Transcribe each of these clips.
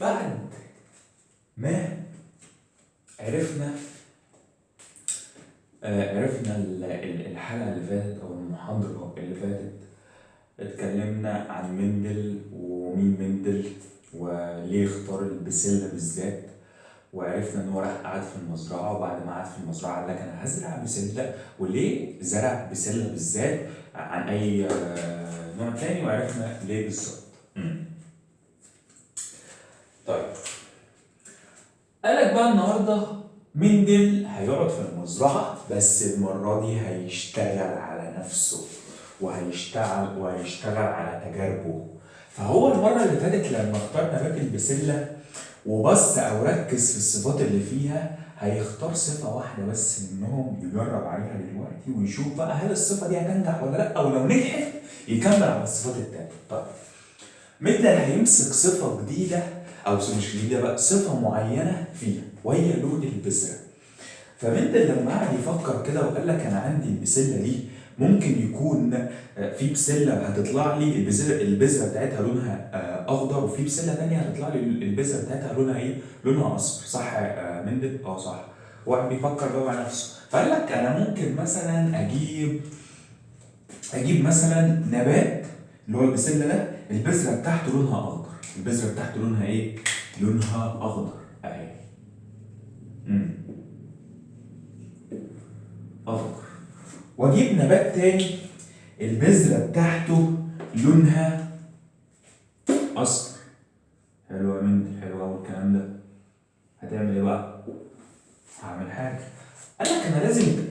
بعد ما عرفنا الحلقة اللي فاتت أو المحاضرة اللي فاتت اتكلمنا عن مندل ومين مندل وليه اختار البسلة بالذات، وعرفنا إن هو راح قعد في المزرعة، وبعد ما قعد في المزرعة قال لك أنا هزرع بسلة، وليه زرع بسلة بالذات عن أي نوع تاني، وعرفنا ليه بالظبط. طيب قالك بقى النهارده مندل هيقعد في المزرعة، بس المرة دي هيشتغل على نفسه وهيشتغل على تجاربه. فهو المرة اللي فاتت لما اختار نبات البسلة وبص أو ركز في الصفات اللي فيها، هيختار صفة واحدة بس منهم يجرب عليها دلوقتي ويشوف بقى هل الصفة دي هتنجح ولا لأ، أو لو نجحت يكمل على الصفات التانية. طيب مندل هيمسك صفة جديدة أو مش جديدة بقى، صفة معينة فيها وهي لون البذرة. فمندل لما قعد يفكر كده وقال لك أنا عندي البسلة دي ممكن يكون في بسلة هتطلع لي البذرة بتاعتها لونها أخضر، وفي بسلة تانية هتطلع لي البذرة بتاعتها لونها إيه؟ لونها أصفر، صح يا مندل؟ صح. واحد بيفكر بقى مع نفسه، فقال لك أنا ممكن مثلا أجيب مثلا نبات اللي هو البسلة ده البذرة بتاعته لونها أخضر، البذرة بتاعته لونها إيه؟ لونها أخضر أهي. أخضر. وأجيب نبات تاني البذرة بتاعته لونها أصفر. حلو يا مندل، حلو أوي الكلام ده. هتعمل إيه بقى؟ هعمل حاجة. قال لك أنا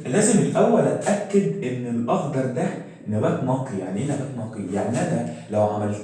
لازم الأول أتأكد إن الأخضر ده نبات نقي. يعني إيه نبات نقي؟ يعني أنا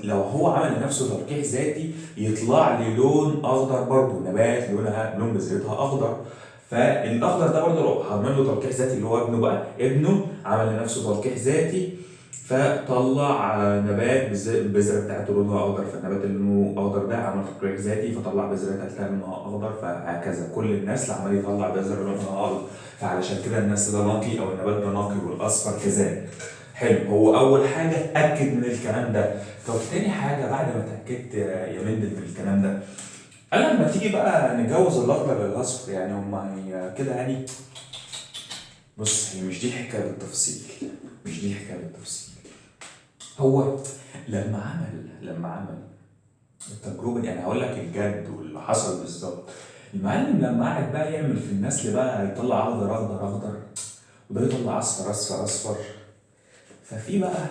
لو هو عمل لنفسه تلقيح ذاتي يطلع لي لون أخضر برضه، نبات لون بذرتها أخضر. فالأخضر ده برضه هعمل له تلقيح ذاتي اللي هو ابنه بقى، ابنه عمل لنفسه تلقيح ذاتي فطلع نبات البذرة بتاعته لونها أخضر، فالنبات اللي لونه أخضر ده عمل تلقيح ذاتي فطلع بذرة تالتة لونها أخضر، فهكذا كل النسل عمال يطلع بذرة لونها أخضر. فعلشان كده النسل ده نقي أو النبات ده نقي، والأصفر كذلك. حلو، هو أول حاجة اتأكد من الكلام ده. طب تاني حاجة بعد ما اتأكدت يا مندل من الكلام ده، قال لما تيجي بقى نجوز الأخضر للأصفر، يعني هما كده يعني. بص، هي مش دي الحكاية بالتفصيل، مش دي الحكاية بالتفصيل. هو لما عمل التجربة، يعني هقول لك الجد واللي حصل بالظبط. المعلم لما قعد بقى يعمل في النسل بقى يطلع أخضر أخضر أخضر، وده يطلع أصفر أصفر أصفر. ففي بقى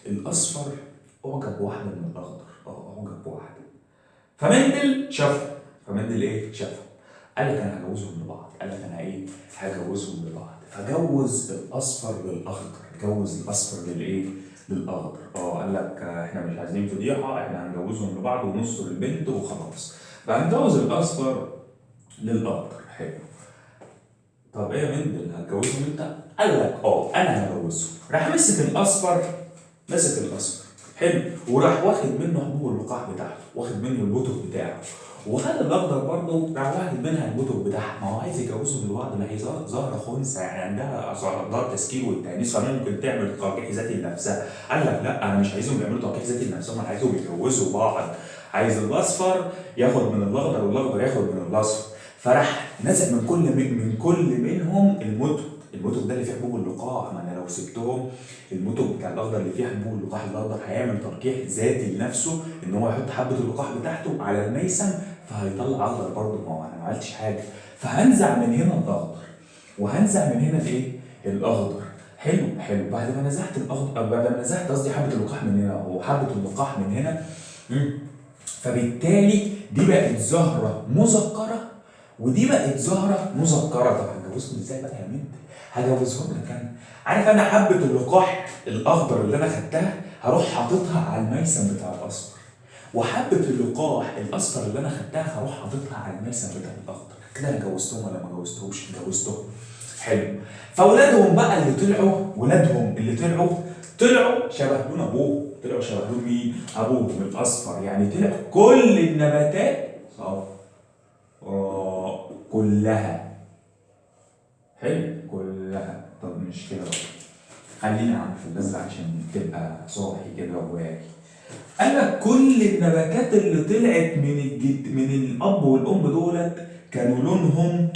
الأصفر أعجب بواحدة من الأخضر، أعجب بواحدة. فمندل إيه؟ شافه. قال لك أنا هجوزهم لبعض، قال لك أنا إيه؟ هجوزهم لبعض. فجوز الأصفر للأخضر، جوز الأصفر للإيه؟ للأخضر. قال لك إحنا مش عايزين فضيحة، إحنا هنجوزهم لبعض ونص البنت وخلاص. فهنجوز الأصفر للأخضر. حلو. طب إيه يا مندل هتجوزهم أنت؟ قال لك أنا هجوزهم. راح مسك الأصفر، حلو، وراح واخد منه حبوب اللقاح بتاعته، واخد منه البوتوك بتاعه، وخد الاخضر برضه راح واخد منها البوتوك بتاعها. ما هو عايز يجوزهم لبعض، ما هي زهره خنثى يعني عندها اعضاء التسكير والتانيث، فممكن تعمل تلقيح ذاتي لنفسها. قال لك لا، انا مش عايزهم يعملوا تلقيح ذاتي لنفسهم، انا عايزهم يتجوزوا بعض. عايز الاصفر ياخد من الاخضر والاخضر ياخد من الاصفر. فراح نزع من كل منهم الموتوك ده اللي فيه حبوب اللقاح. ما انا لو سبتهم الموتوك بتاع الاخضر اللي فيه حبوب اللقاح الاخضر هيعمل تلقيح ذاتي لنفسه ان هو يحط حبه اللقاح بتاعته على الميسم، فهيطلع اخضر برضه. ما هو انا ما عملتش حاجه. فهنزع من هنا الاخضر وهنزع من هنا الايه؟ الاخضر. حلو. بعد ما نزعت الاخضر، بعد ما نزعت قصدي حبه اللقاح من هنا وحبه اللقاح من هنا، فبالتالي دي بقت زهره مذكره ودي بقت زهره مذكره. طب هنجوزهم ازاي بقى يا مندل؟ هجوزهم لك انا. عارف انا حبه اللقاح الاخضر اللي انا خدتها هروح حاططها على الميسم بتاع الاصفر، وحبه اللقاح الاصفر اللي انا خدتها هروح حاططها على الميسم بتاع الاخضر. كده انا جوزتهم ولا ما جوزتهمش؟ جوزتهم. حلو. فاولادهم بقى اللي طلعوا شبه لون ابوه، طلعوا شبه لون مين؟ ابوهم الاصفر. يعني طلع كل النباتات صفراء كلها. حلو كلها. طب مش كده بقى، خلينا عم في الازرق عشان تبقى صاحي كده وواعي. قال لك كل النباتات اللي طلعت من الاب والام دولت كانوا لونهم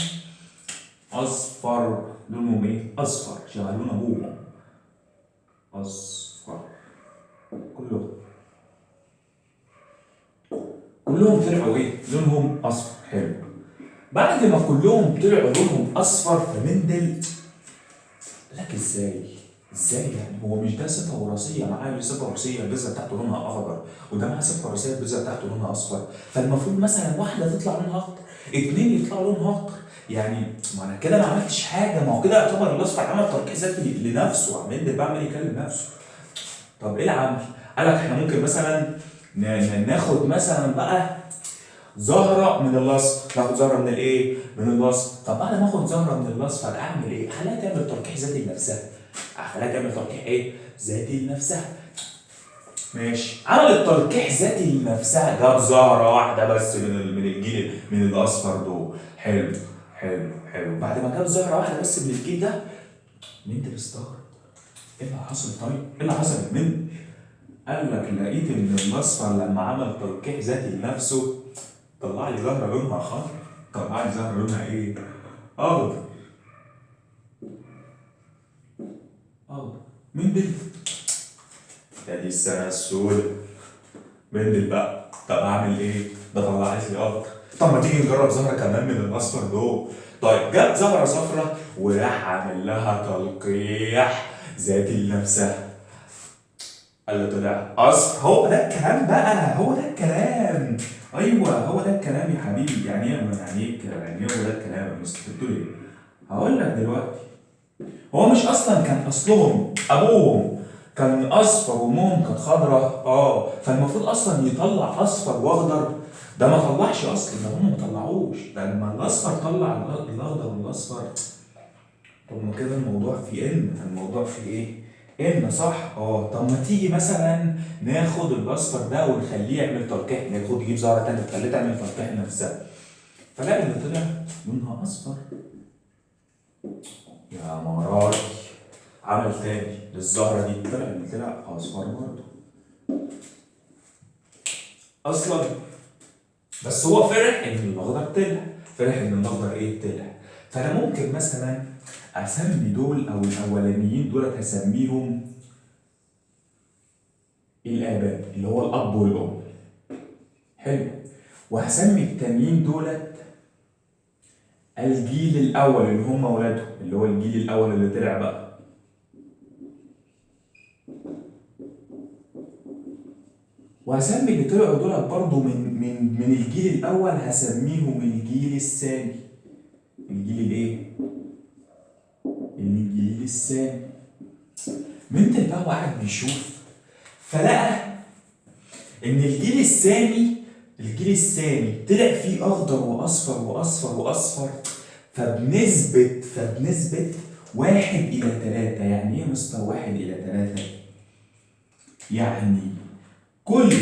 اصفر. لونهم ايه؟ اصفر، شبه لون ابوهم. اصفر. كلهم كلهم طلعوا ايه؟ لونهم اصفر. حلو. بعد ما كلهم طلعوا لونهم اصفر، فمندل قال لك ازاي يعني؟ هو مش ده صفه وراثيه؟ معاه صفه وراثيه البذره بتاعته لونها اخضر، وده معاه صفه وراثيه البذره بتاعته لونها اصفر، فالمفروض مثلا واحده تطلع لونها اخضر، اتنين يطلعوا لونها اخضر. يعني ما انا كده ما عملتش حاجه، ما هو كده يعتبر الاصفر عمل تركيز ذاتي لنفسه، مندل بعمل يكلم نفسه. طب ايه العمل؟ قال لك احنا ممكن مثلا ناخد مثلا بقى زهره من الاصفر. ناخد زهره من الايه؟ من الاصفر. طب بعد ما اخد زهره من الاصفر اعمل ايه؟ اخليها تعمل تركيح ذاتي لنفسها. اخليها تعمل تركيح ايه؟ ذاتي لنفسها. ماشي. عملت تركيح ذاتي لنفسها، جاب زهره واحده بس من الجيل من الاصفر دول. حلو. بعد ما جاب زهره واحده بس من الجيل ده، مين انت بتستغرب؟ ايه اللي حصل؟ طيب ايه اللي حصل من؟ قال لك لقيت ان الاصفر لما عمل تركيح ذاتي لنفسه طلع لي زهره لونها خضر. طلع لي زهره لونها ايه؟ اخضر. مندل. دي السنه السوداء. مندل بقى. طب اعمل ايه؟ ده طلعت لي اخضر. طب ما تيجي نجرب زهره كمان من الاصفر دول. طيب جاب زهره صفرا وراح عامل لها تلقيح ذاتي لنفسها. قال له طلع اصفر. هو ده الكلام بقى، هو ده الكلام. ايوه هو ده الكلام يا حبيبي. يعني ايه يعني ايه هو ده الكلام يا مستر؟ بتقول ايه؟ هقول لك دلوقتي. هو مش اصلا كان اصلهم ابوهم كان اصفر وامهم كانت خضراء؟ فالمفروض اصلا يطلع اصفر واخضر. ده ما طلعش اصلا، ده هم ما طلعوش. ده لما الاصفر طلع الاخضر والاصفر. طب ما كده الموضوع في الموضوع في ايه؟ صح؟ طب ما تيجي مثلا ناخد الاصفر ده ونخليه يعمل تلقيح، يجيب زهره تانيه تخليه تعمل تلقيح لنفسها. فلاقي اللي طلع لونها اصفر. يا مراري. عمل تاني للزهره دي، طلع اصفر برضه. اصلا بس هو فرح ان الاخضر طلع. طلع. فانا ممكن مثلا اسمي دول او الاولانيين دول هسميهم الاباء، اللي هو الاب والام. حلو. وهسمي التانيين دولت الجيل الاول اللي هم اولادهم، اللي هو الجيل الاول اللي طلع بقى. وهسمي اللي طلعوا دولت برضه من الجيل الاول هسميهم الجيل الثاني. الجيل الايه؟ الجيل الثاني. منتل بقى وقعد بيشوف، فلقى ان الجيل الثاني طلع فيه اخضر واصفر واصفر واصفر، فبنسبة 1:3. يعني ايه يا مستر 1:3؟ يعني كل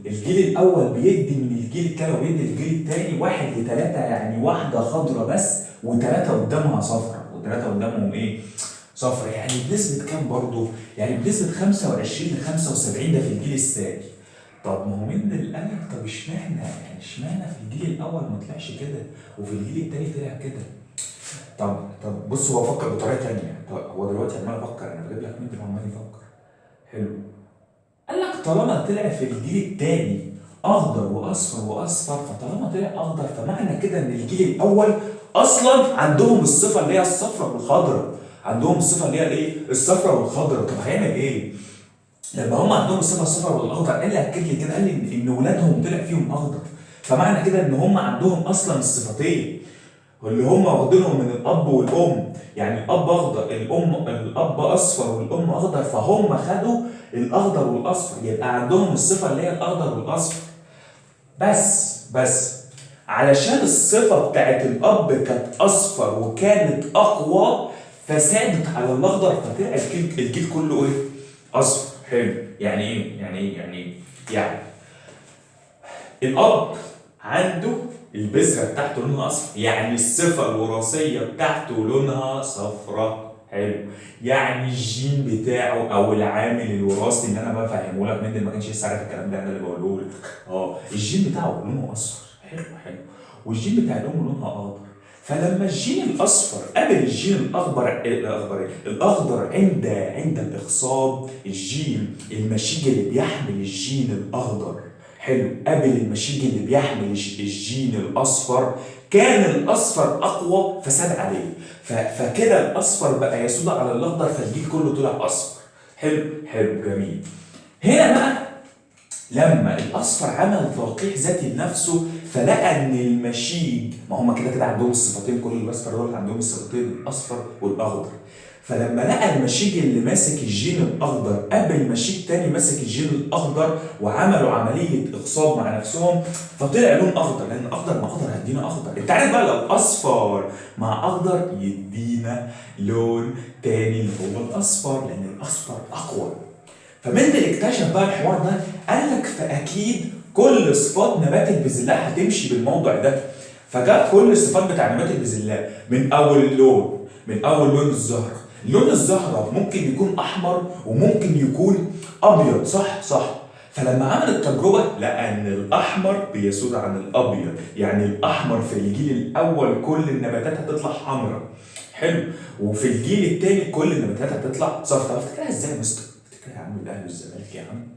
الجيل الاول بيدي من الجيل الثاني وبيدي الجيل الثاني 1:3. يعني واحدة خضرة بس وثلاثة قدامها صفرة، وثلاثة قدامهم ايه؟ صفرة. يعني بنسبة كام برضه؟ يعني بنسبة 25 ل 75. ده في الجيل الثاني. طب ما هو من القلق. طب اشمعنى في الجيل الاول ما طلعش كده وفي الجيل الثاني طلع كده؟ طب بص، هو فكر بطريقه ثانيه. طب هو دلوقتي عمال افكر، انا بجيب لك مين عمال يفكر. حلو. قال لك طالما طلع في الجيل الثاني اخضر واصفر واصفر، فطالما طلع اخضر فمعنى كده ان الجيل الاول اصلا عندهم الصفه اللي هي الصفراء والخضراء. عندهم الصفه اللي هي الايه؟ الصفراء والخضراء. طب هيعمل ايه؟ لما هم عندهم الصفه الصفراء والاخضر، قال لي اكد لي كده، قال لي ان ولادهم طلع فيهم اخضر. فمعنى كده ان هم عندهم اصلا الصفتين اللي هم واخدينهم من الاب والام. يعني الاب اخضر، الاب اصفر والام اخضر، فهم خدوا الاخضر والاصفر. يبقى عندهم الصفه اللي هي الاخضر والاصفر. بس علشان الصفه بتاعت الاب كانت اصفر وكانت اقوى، فسادت على الاخضر، فطلع الجيل كله ايه؟ اصفر. حلو. يعني ايه؟ يعني الاب عنده البذره بتاعته لونها اصفر، يعني الصفه الوراثيه بتاعته لونها صفراء. حلو. يعني الجين بتاعه او العامل الوراثي اللي انا بفهمه لك، مندل ما كانش لسه عارف الكلام ده، انا اللي بقوله لك. الجين بتاعه لونه اصفر. حلو حلو. والجين بتاع الام لونها اخضر. فلما الجين الاصفر قابل الجين الاخضر عند الاخصاب، الجين المشيج اللي بيحمل الجين الاخضر، حلو، قابل المشيج اللي بيحمل الجين الاصفر، كان الاصفر اقوى فساد عليه. فكده الاصفر بقى يسود على الاخضر، فالجيل كله طلع اصفر. حلو حلو جميل. هنا بقى لما الاصفر عمل تلقيح ذاتي لنفسه، فلقى ان المشيج، ما هم كده كده عندهم الصفتين، كل الاصفر دول عندهم الصفتين الاصفر والاخضر. فلما لقى المشيج اللي ماسك الجين الاخضر قبل مشيج تاني ماسك الجين الاخضر، وعملوا عمليه اخصاب مع نفسهم، فطلع لون اخضر، لان اخضر مع اخضر هيدينا اخضر. انت عارف بقى لو اصفر مع اخضر يدينا لون تاني اللي هو الاصفر، لان الاصفر اقوى. فمندل اكتشف بقى الحوار ده، قال لك فاكيد كل صفات نبات البذلاء هتمشي بالموضوع ده. فجاب كل الصفات بتاع نبات البذلاء من اول اللون، من اول لون الزهره. لون الزهره ممكن يكون احمر وممكن يكون ابيض، صح صح. فلما عمل التجربه لقى ان الاحمر بيسود عن الابيض، يعني الاحمر في الجيل الاول كل النباتات هتطلع حمراء. حلو. وفي الجيل الثاني كل النباتات هتطلع صفراء. افتكرها ازاي يا مستر؟ يا عم الاهلي والزمالك يا عم.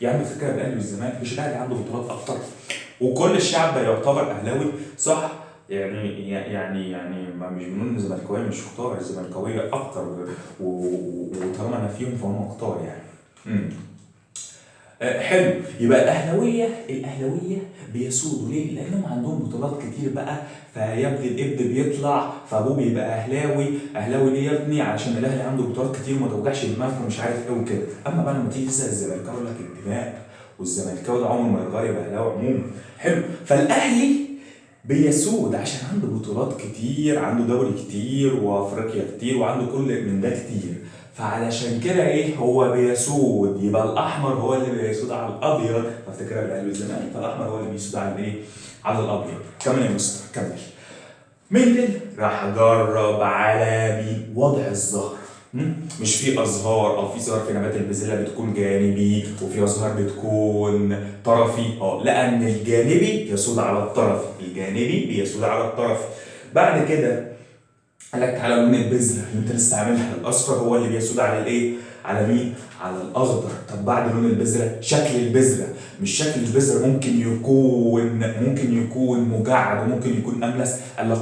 يا عم فكره الاهلي والزمالك، مش الاهلي عنده بطولات اكتر وكل الشعب ده يعتبر اهلاوي، صح؟ يعني ما مش بنقول ان الزملكاويه مش كتار، الزملكاويه اكتر وطالما انا فيهم فهم كتار يعني. امم حلو. يبقى الاهلاويه بيسودوا ليه؟ لانهم عندهم بطولات كتير بقى. فيا ابني الابن بيطلع فابوه بيبقى اهلاوي. اهلاوي ليه يا ابني؟ علشان الاهلي عنده بطولات كتير وما توجعش دماغك ومش عارف ايه وكده. اما بقى لما تيجي تسال الزملكاوي يقول لك الدماء، والزملكاوي ده عمره ما يتغير يبقى اهلاوي عموما. حلو. فالاهلي بيسود عشان عنده بطولات كتير، عنده دوري كتير وافريقيا كتير وعنده كل من ده كتير. فعلشان كده ايه هو بيسود، يبقى الاحمر هو اللي بيسود على الابيض. فافتكرها بالاهلي والزمالك، فالاحمر هو اللي بيسود على الايه؟ على الابيض. كمل يا مستر كمل. مندل راح جرب على مين؟ وضع الزهر. مش في ازهار او في زهر في نبات البذله بتكون جانبي وفي ازهار بتكون طرفي. لقى ان الجانبي يسود على الطرفي، الجانبي بيسود على الطرفي. بعد كده قال لك تعالى لون البذره اللي انت لسه عاملها، الاصفر هو اللي بيسود على الايه؟ على مين؟ على الاخضر. طب بعد لون البذره شكل البذره، مش شكل البذره ممكن يكون مجعد وممكن يكون املس. قال لك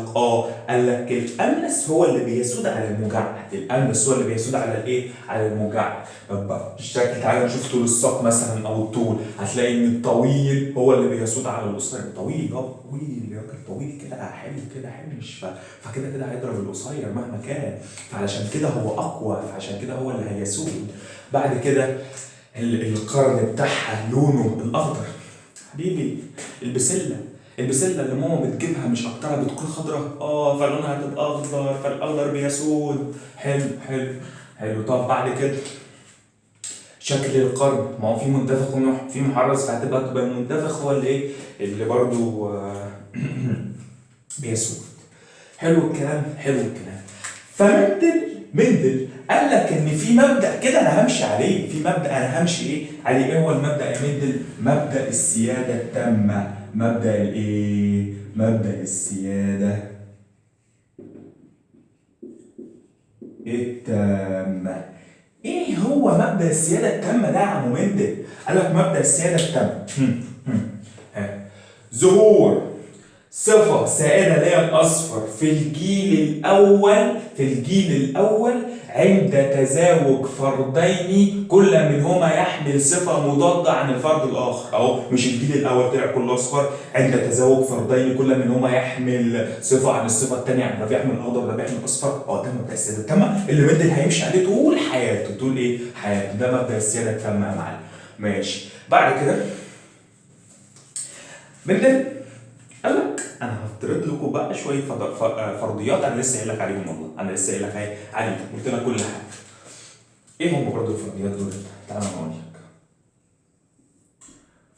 قال لك الاملس هو اللي بيسود على المجعد، الاملس هو اللي بيسود على الايه؟ على المجعد. طب بقى الشكل، تعالى نشوف طول الساق مثلا او الطول، هتلاقي ان الطويل هو اللي بيسود على القصير. الطويل طويل يا راجل، طويل كده حلو كده حلو، مش فكده كده هيضرب القصير مهما كان. فعلشان كده هو اقوى، فعشان كده هو اللي هيسود. بعد كده القرن بتاعها لونه الاخضر. حبيبي البسله اللي ماما بتجيبها مش اكترها بتكون خضراء، فلونها هتبقى اخضر، فالاخضر بيسود. حلو حلو حلو. طب بعد كده شكل القرن، ما هو في منتفخ وفي محرز، تبقى المنتفخ هو اللي ايه؟ اللي برضو بيسود. حلو الكلام حلو الكلام. فمندل قال لك ان في مبدا كده انا همشي عليه، في مبدا انا همشي عليه. ايه هو المبدا يا مندل؟ مبدا السياده التامه. مبدا الايه؟ مبدا السياده التامه. ايه هو مبدا السياده التامه ده يا عم مندل؟ قال لك مبدا السياده التامه ظهور صفة سائدة اللي هي الأصفر في الجيل الأول عند تزاوج فردين كل منهما يحمل صفة مضادة عن الفرد الآخر. أهو مش الجيل الأول طلع كله أصفر، عند تزاوج فردين كل منهما يحمل صفة عن الصفة الثانية، يعني ده بيحمل أخضر وده بيحمل أصفر. ده مبدأ السيادة التامة اللي مندل هيمشي عليه طول حياته. طول إيه؟ حياته. ده مبدأ السيادة التامة يا معلم. ماشي. بعد كده مندل قال لك انا هفترض لكم بقى شويه فرضيات انا لسه قايل لك عليهم، والله انا لسه قايل لك عليهم، قلت لك كل حاجه. ايه هم برضه الفرضيات دول؟ تعالى انا اقول لك.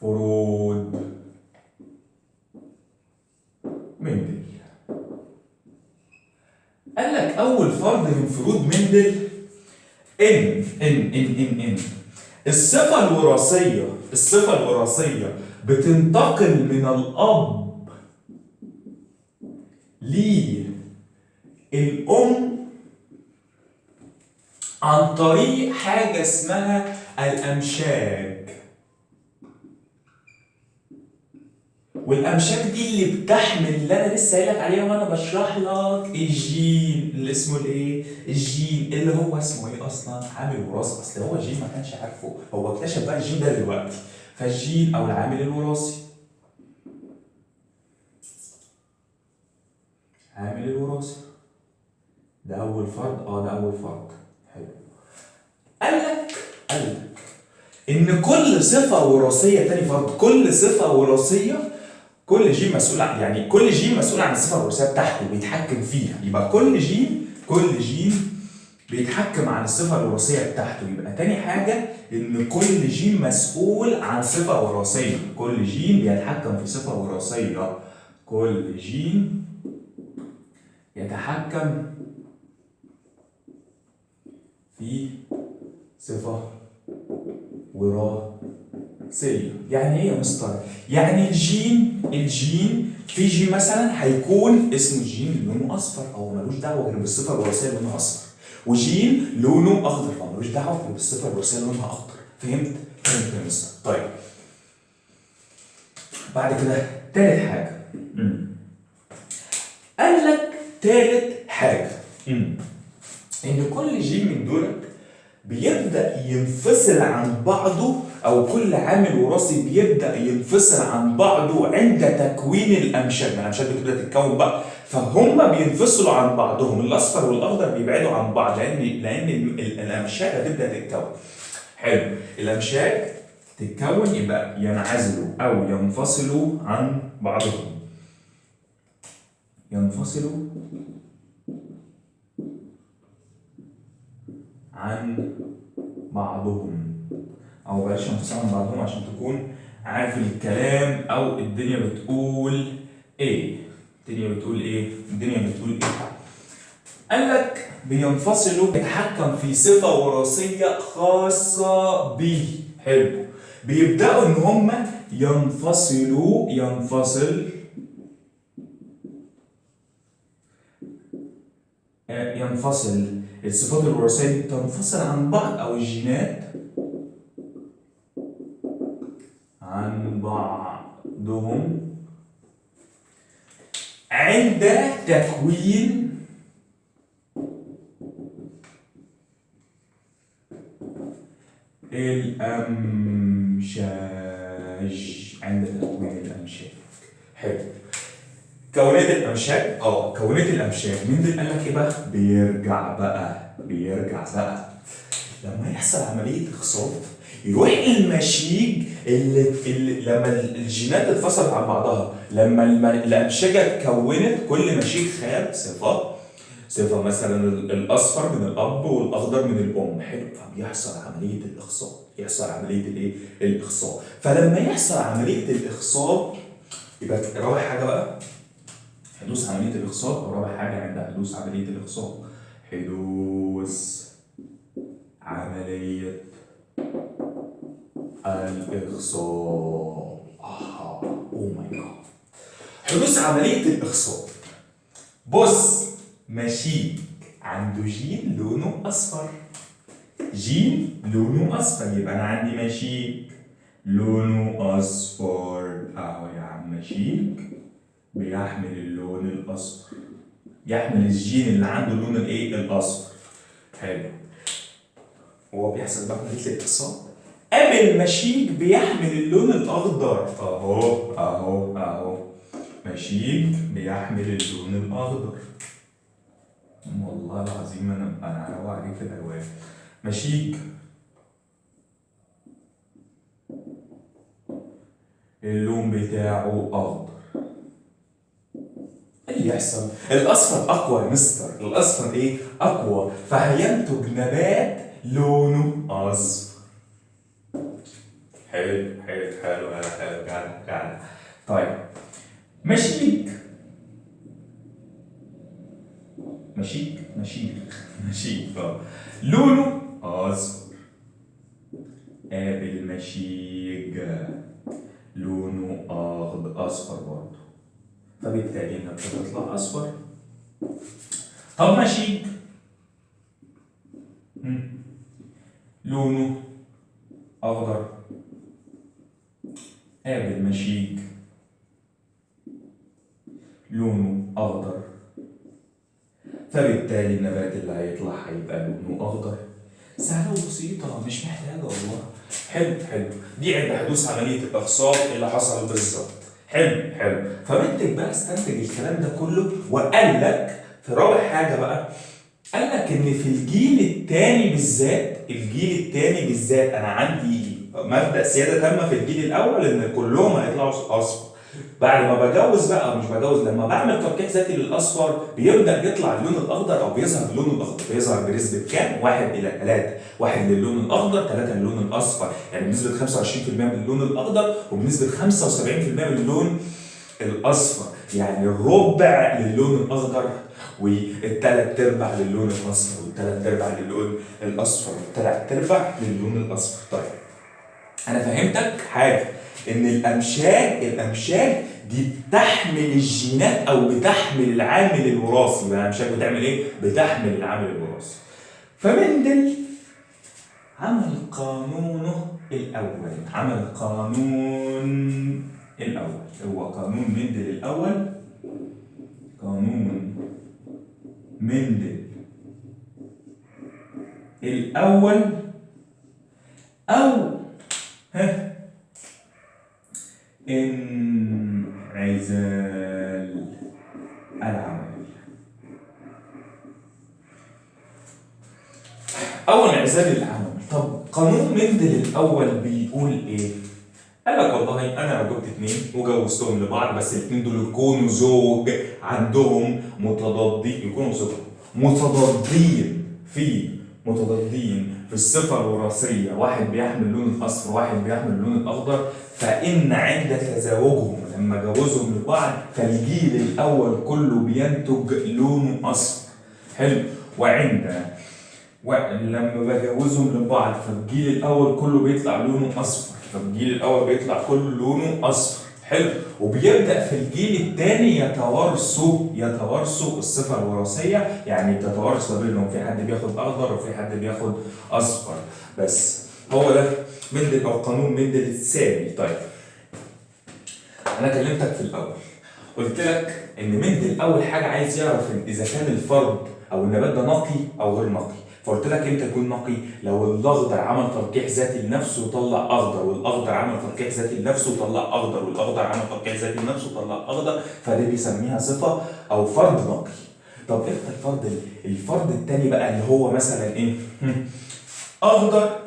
فروض مندل. قال لك اول فرض من فروض مندل ان الصفة الوراثية بتنتقل من الأب للأم عن طريق حاجة اسمها الأمشاج. والأمشاج دي اللي بتحمل اللي أنا لسه قايلك عليها وأنا بشرح لك الجين اللي اسمه الإيه؟ الجين اللي هو اسمه إيه أصلا؟ عامل وراثي. أصل هو الجين ما كانش عارفه، هو اكتشف بقى الجين ده دلوقتي. فالجين أو العامل الوراثي. عامل الوراثي. ده أول فرض، ده أول فرض. حلو. قال لك إن كل صفة وراثية، تاني فرض، كل صفة وراثية كل جين مسؤول عن، يعني كل جين مسؤول عن الصفة الوراثية بتاعته بيتحكم فيها. يبقى كل جين بيتحكم عن الصفة الوراثية بتاعته. يبقى تاني حاجة إن كل جين مسؤول عن صفة وراثية. كل جين بيتحكم في صفة وراثية. كل جين يتحكم في صفة وراثية. يعني ايه يا مستر؟ يعني الجين في جين مثلا هيكون اسمه الجين اللي لونه اصفر، او ملوش دعوه غير بالصفه الوراثيه اللي لونها اصفر، وجين لونه اخضر فملوش دعوه غير بالصفه الوراثيه اللي لونها اخضر. فهمت يا مستر؟ طيب بعد كده تالت حاجه، قال لك تالت حاجه ان كل جين من دولت بيبدأ ينفصل عن بعضه، أو كل عامل وراثي بيبدأ ينفصل عن بعضه عند تكوين الأمشاج. الأمشاج بتبدأ تتكون بقى، فهم بينفصلوا عن بعضهم. الأصفر والأخضر بيبعدوا عن بعض لأن الأمشاج هتبدأ تتكون. حلو. الأمشاج تتكون يبقى ينعزلوا أو ينفصلوا عن بعضهم. ينفصلوا عن بعضهم، او بلاش ينفصلوا عن بعضهم عشان تكون عارف الكلام او الدنيا بتقول ايه. الدنيا بتقول ايه. قال لك بينفصلوا، يتحكم في صفه وراثيه خاصه به. حلو. بيبداوا ان هم ينفصل الصفات الوراثيه دي تنفصل عن بعض، او الجينات عن بعضهم عند تكوين الأمشاج. حلو. كونات الأمشاج مين قال لك ايه بقى؟ بيرجع بقى لما يحصل عملية إخصاب، يروح المشيج اللي لما الجينات اتفصلت عن بعضها، لما الأمشجة اتكونت، كل مشيج خد صفة مثلا الأصفر من الأب والأخضر من الأم. حلو. فبيحصل عملية الإخصاب. فلما يحصل عملية الإخصاب يبقى رابع حاجة بقى حدوث عملية الإخصاب، أو رابع حاجة عند حدوث عملية الإخصاب حدوث عملية الإخصاب. أوه ماي جاد. حدوث عملية الإخصاب. بص، مشيج عنده جين لونه أصفر. يبقى أنا عندي مشيج لونه أصفر. أهو يا عم، مشيج بيحمل اللون الأصفر، يحمل الجين اللي عنده اللون الأصفر. حلو. وهو بيحصل بقى عملية الإخصاب، قبل المشيج بيحمل اللون الأخضر. أهو مشيج بيحمل اللون الأخضر. والله العظيم أنا هروق عليك في الألوان. مشيج اللون بتاعه أخضر. اللي يحصل الأصفر أقوى يا مستر. الأصفر أقوى، فهينتج نبات لونه أصفر. حلو. جدع. طيب، مشيج مشيك لونه اصفر. بالمشيج لونه اصفر برضه، فبالتالي النبتة بتطلع اصفر. طب مشيج لونه اخضر. بالمشيج لونه اخضر، فبالتالي النبات اللي هيطلع هيبقى لونه اخضر. سهله وبسيطه، مش محتاجه والله. حلو دي عند حدوث عمليه الاخصاب اللي حصل بالظبط. حلو فبنتك بقى استنتج الكلام ده كله وقال لك في رابع حاجه بقى، قال لك ان في الجيل الثاني بالذات انا عندي مبدا سياده تامه في الجيل الاول ان كلهم هيطلعوا اصفر. بعد ما بجوز بقى، مش بجوز، لما بعمل تركيب ذاتي للاصفر بيبدا يطلع اللون الاخضر او بيظهر اللون الاخضر. بيظهر بنسبه كام؟ 1:3، 1 للون الاخضر 3 للون الاصفر، يعني بنسبه 25% من اللون الاخضر وبنسبه 75% من اللون الاصفر، يعني الربع للون الاخضر والثلاث ارباع للون الاصفر والثلاث ارباع للون الاصفر والثلاث ارباع للون الاصفر. طيب انا فهمتك حاجه، ان الامشاج دي بتحمل الجينات او بتحمل العامل الوراثي. يبقى الامشاج بتعمل ايه؟ بتحمل العامل الوراثي. فمندل عمل قانونه الاول، هو قانون مندل الاول، قانون مندل الاول او انعزال العوامل. أو انعزال العوامل. طب قانون مندل الأول بيقول إيه؟ قال لك والله أنا لو جبت اتنين وجوزتهم لبعض، بس الاتنين دول يكونوا زوج، عندهم متضادين، يكونوا زوج متضادين في الصفة الوراثية، واحد بيحمل اللون الأصفر واحد بيحمل اللون الأخضر، فإن عند تزاوجهم لما جوزهم لبعض فالجيل الأول كله بينتج لونه أصفر. حلو. ولما بجوزهم لبعض فالجيل الأول كله بيطلع لونه أصفر، فالجيل الأول بيطلع كله لونه أصفر. حلو. وبيبدأ في الجيل الثاني يتوارثوا الصفة الوراثية، يعني بتتوارث ما بينهم، في حد بياخد أخضر وفي حد بياخد أصفر. بس هو ده مندل أو قانون مندل الثاني. طيب أنا كلمتك في الأول قلت لك إن مندل أول حاجة عايز يعرف إن إذا كان الفرد أو النبات ده نقي أو غير نقي. فقلت لك امتى يكون نقي؟ لو الاخضر عمل تركيح ذاتي لنفسه وطلع اخضر، والاخضر عمل تركيح ذاتي لنفسه وطلع اخضر، والاخضر عمل تركيح ذاتي لنفسه وطلع اخضر، فدي بيسميها صفه او فرد نقي. طب امتى الفرد الثاني بقى اللي هو مثلا ايه؟ اخضر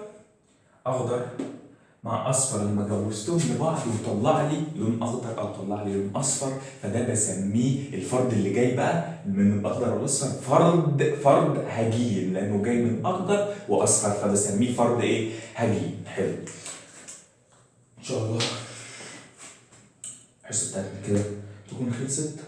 مع اصفر، لما جوزتهم لبعض وطلع لي لون اخضر او طلع لي لون اصفر، فده بسميه الفرد اللي جاي بقى من الاخضر والاصفر فرد هجين، لانه جاي من اخضر واصفر، فبسميه فرد ايه؟ هجين. حلو. ان شاء الله الحصه بتاعتنا كده تكون خلصت،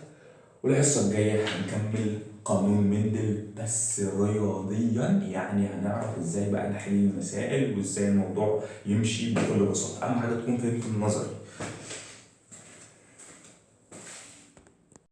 والحصه الجايه هنكمل قانون مندل بس رياضيا، يعني هنعرف ازاي بقى نحل المسائل وازاي الموضوع يمشي بكل بساطه. اهم حاجه تكون فهمت النظري.